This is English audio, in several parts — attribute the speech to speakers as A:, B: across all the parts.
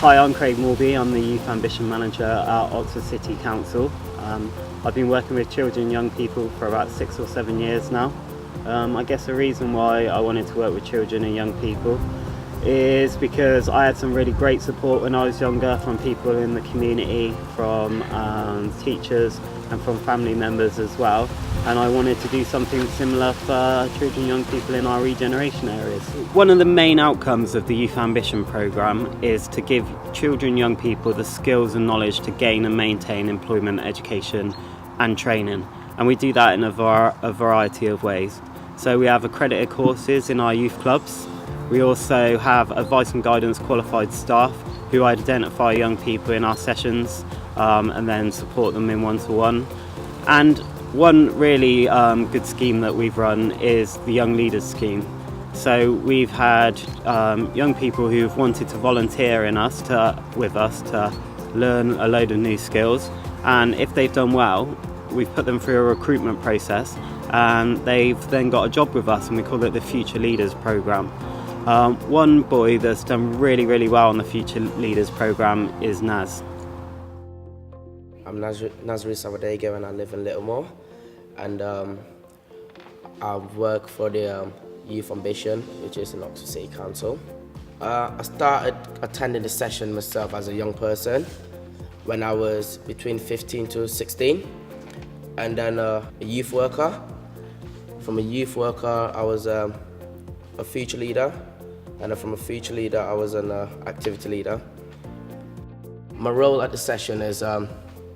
A: Hi, I'm Craig Morby. I'm the Youth Ambition Manager at Oxford City Council. I've been working with children and young people for about 6 or 7 years now. I guess the reason why I wanted to work with children and young people is because I had some really great support when I was younger from people in the community, from teachers and from family members as well. And I wanted to do something similar for children and young people in our regeneration areas. One of the main outcomes of the Youth Ambition programme is to give children and young people the skills and knowledge to gain and maintain employment, education and training. And we do that in a variety of ways. So we have accredited courses in our youth clubs. We also have advice and guidance qualified staff who identify young people in our sessions and then support them in one-to-one. And one really good scheme that we've run is the Young Leaders Scheme. So we've had young people who've wanted to volunteer with us to learn a load of new skills, and if they've done well, we've put them through a recruitment process and they've then got a job with us, and we call it the Future Leaders Programme. One boy that's done really well on the Future Leaders Programme is Naz.
B: I'm Nazri Savadego and I live in Littlemore, and I work for the Youth Ambition, which is in Oxford City Council. I started attending the session myself as a young person when I was between 15 to 16, and then a youth worker. From a youth worker I was a future leader, and then from a future leader I was an activity leader. My role at the session is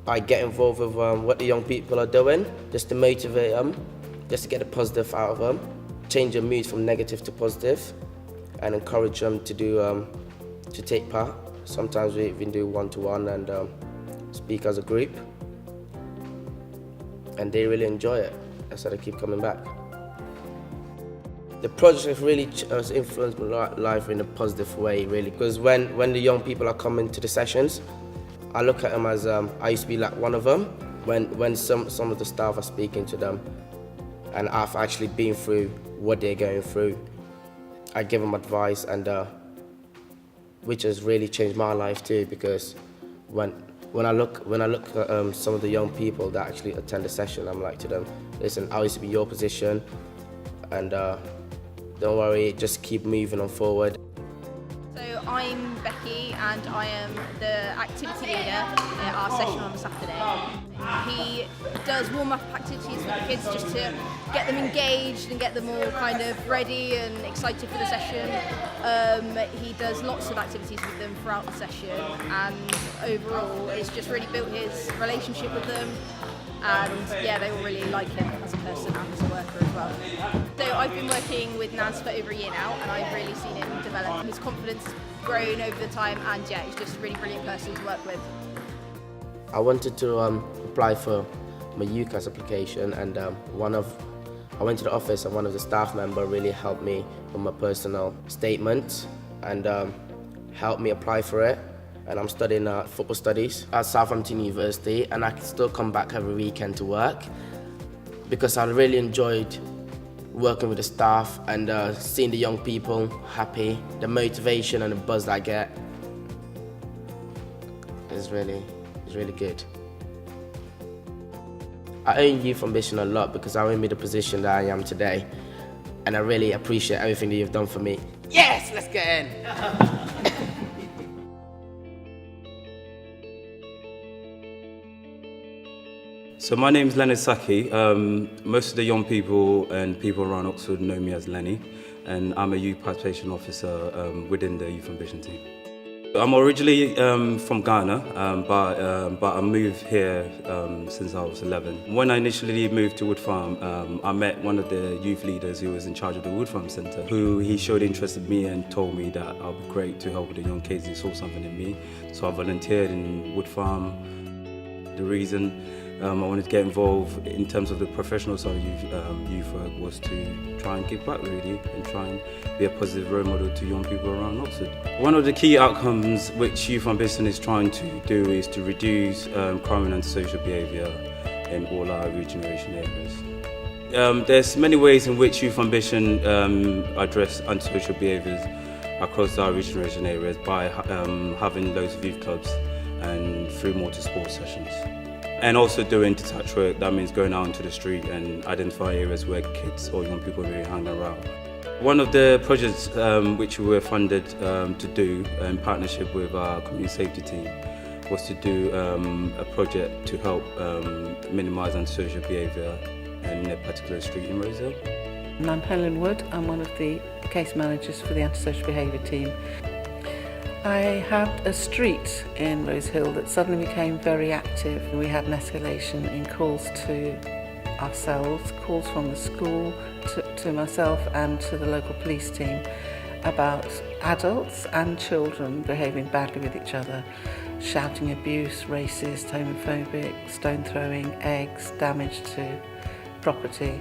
B: I get involved with what the young people are doing, just to motivate them, just to get the positive out of them, change their mood from negative to positive, and encourage them to take part. Sometimes we even do one-to-one and speak as a group, and they really enjoy it, so they keep coming back. The project really has influenced my life in a positive way, really, because when the young people are coming to the sessions, I look at them as I used to be like one of them. When some of the staff are speaking to them and I've actually been through what they're going through, I give them advice, and which has really changed my life too, because when I look at some of the young people that actually attend the session, I'm like to them, listen, I used to be your position, and don't worry, just keep moving on forward.
C: So I'm Becky and I am the activity leader at our session on a Saturday. He does warm-up activities for the kids just to get them engaged and get them all kind of ready and excited for the session. He does lots of activities with them throughout the session, and overall it's just really built his relationship with them, and yeah, they all really like him as a person and as a worker as well. So I've been working with Naz for over a year now, and I've really seen him develop. His confidence has grown over the time, and yeah, he's just a really brilliant person to work with.
B: I wanted to apply for my UCAS application, and I went to the office, and one of the staff members really helped me with my personal statement and helped me apply for it. And I'm studying football studies at Southampton University, and I can still come back every weekend to work because I really enjoyed working with the staff and seeing the young people happy. The motivation and the buzz that I get is really good. I owe Youth Ambition a lot because I made the position that I am today, and I really appreciate everything that you've done for me. Yes, let's get in.
D: So my name's Lenny Saki. Most of the young people and people around Oxford know me as Lenny, and I'm a youth participation officer within the Youth Ambition team. I'm originally from Ghana, but I moved here since I was 11. When I initially moved to Wood Farm, I met one of the youth leaders who was in charge of the Wood Farm Centre, he showed interest in me and told me that I'll be great to help with the young kids. He saw something in me, so I volunteered in Wood Farm. The reason I wanted to get involved in terms of the professional side of youth work was to try and give back, really, and try and be a positive role model to young people around Oxford. One of the key outcomes which Youth Ambition is trying to do is to reduce crime and antisocial behaviour in all our regeneration areas. There's many ways in which Youth Ambition address antisocial behaviours. across our regeneration areas by having loads of youth clubs and through multi-sport sessions. And also doing detached work, that means going out into the street and identifying areas where kids or young people really hang around. One of the projects which we were funded to do in partnership with our community safety team was to do a project to help minimise antisocial behaviour in a particular street in Rosehill.
E: And I'm Helen Wood. I'm one of the case managers for the antisocial behaviour team. I had a street in Rosehill that suddenly became very active. We had an escalation in calls to ourselves, calls from the school to myself and to the local police team about adults and children behaving badly with each other, shouting abuse, racist, homophobic, stone throwing, eggs, damage to property.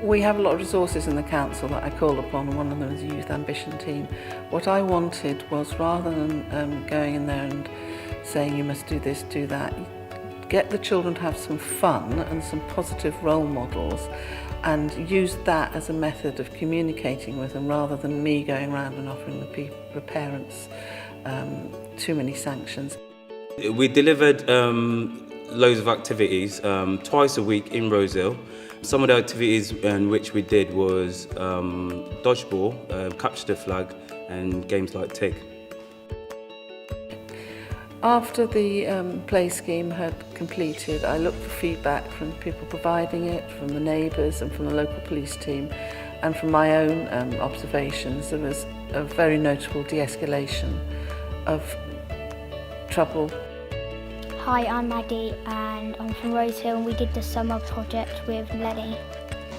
E: We have a lot of resources in the council that I call upon, and one of them is a youth ambition team. What I wanted was, rather than going in there and saying you must do this, do that, get the children to have some fun and some positive role models and use that as a method of communicating with them, rather than me going around and offering the parents too many sanctions.
D: We delivered loads of activities twice a week in Rosehill. Some of the activities in which we did was dodgeball, capture the flag, and games like TIG.
E: After the play scheme had completed, I looked for feedback from people providing it, from the neighbours and from the local police team, and from my own observations. There was a very notable de-escalation of trouble.
F: Hi, I'm Maddie and I'm from Rosehill, and we did the summer project with Lenny.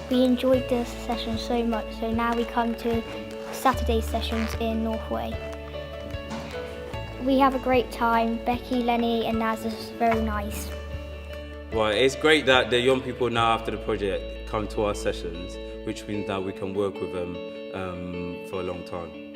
F: We enjoyed the session so much, so now we come to Saturday sessions in Northway. We have a great time. Becky, Lenny and Naz are very nice.
D: Well, it's great that the young people now after the project come to our sessions, which means that we can work with them for a long time.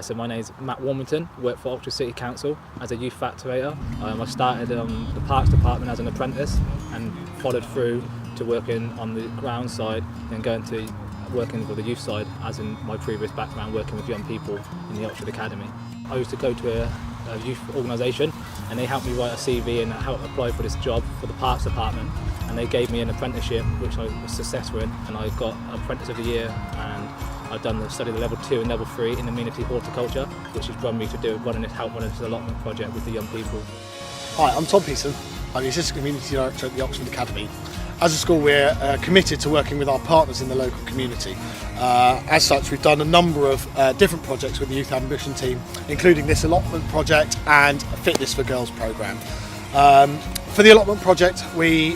G: So my name is Matt Warmington, work for Oxford City Council as a youth activator. I started the Parks Department as an apprentice and followed through to working on the ground side and going to working with the youth side, as in my previous background working with young people in the Oxford Academy. I used to go to a youth organisation and they helped me write a CV and help apply for this job for the Parks Department, and they gave me an apprenticeship which I was successful in, and I got Apprentice of the Year, and I've studied the level 2 and level 3 in amenity horticulture, which has run me to running this allotment project with the young people.
H: Hi, I'm Tom Pearson. I'm the Assistant Community Director at the Oxford Academy. As a school, we're committed to working with our partners in the local community. As such, we've done a number of different projects with the Youth Ambition team, including this allotment project and a Fitness for Girls programme. For the allotment project, we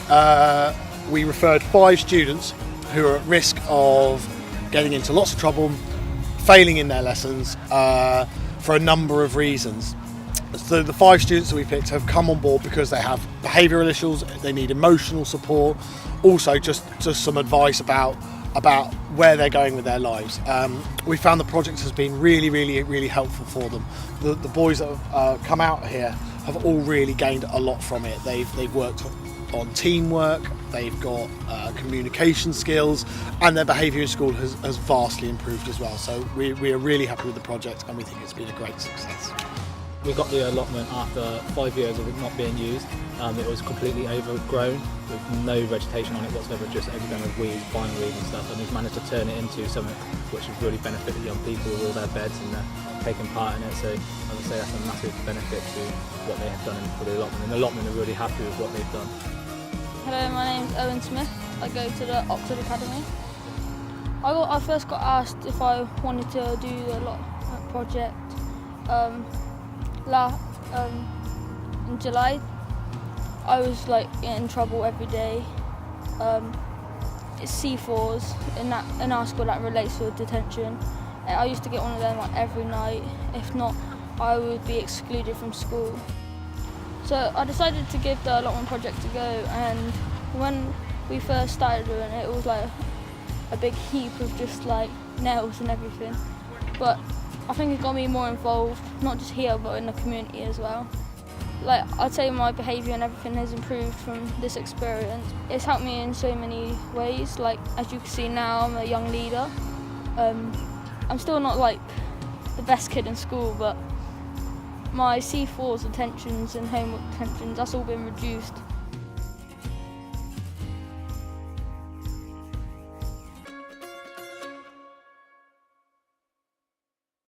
H: referred 5 students who are at risk of getting into lots of trouble, failing in their lessons for a number of reasons. So the 5 students that we picked have come on board because they have behavioural issues, they need emotional support, also just some advice about where they're going with their lives. We found the project has been really helpful for them. The boys that have come out here have all really gained a lot from it. They've worked on teamwork, they've got communication skills, and their behaviour in school has vastly improved as well. So we are really happy with the project, and we think it's been a great success.
G: We got the allotment after 5 years of it not being used. It was completely overgrown with no vegetation on it whatsoever, just overgrown with weeds, bindweed and stuff, and we've managed to turn it into something which has really benefited young people with all their beds and taking part in it. So I would say that's a massive benefit to what they have done for the allotment, and the allotment are really happy with what they've done.
I: Hello, my name's Owen Smith. I go to the Oxford Academy. I first got asked if I wanted to do the allotment project in July. I was in trouble every day. It's C4s in our school that relates to detention. I used to get one of them every night. If not, I would be excluded from school. So I decided to give the allotment project a go, and when we first started doing it, it was like a big heap of just nails and everything. But I think it got me more involved, not just here but in the community as well. Like, I'd say my behaviour and everything has improved from this experience. It's helped me in so many ways. Like, as you can see now, I'm a young leader. I'm still not like the best kid in school, but my C4s detentions and homework detentions, that's all been reduced.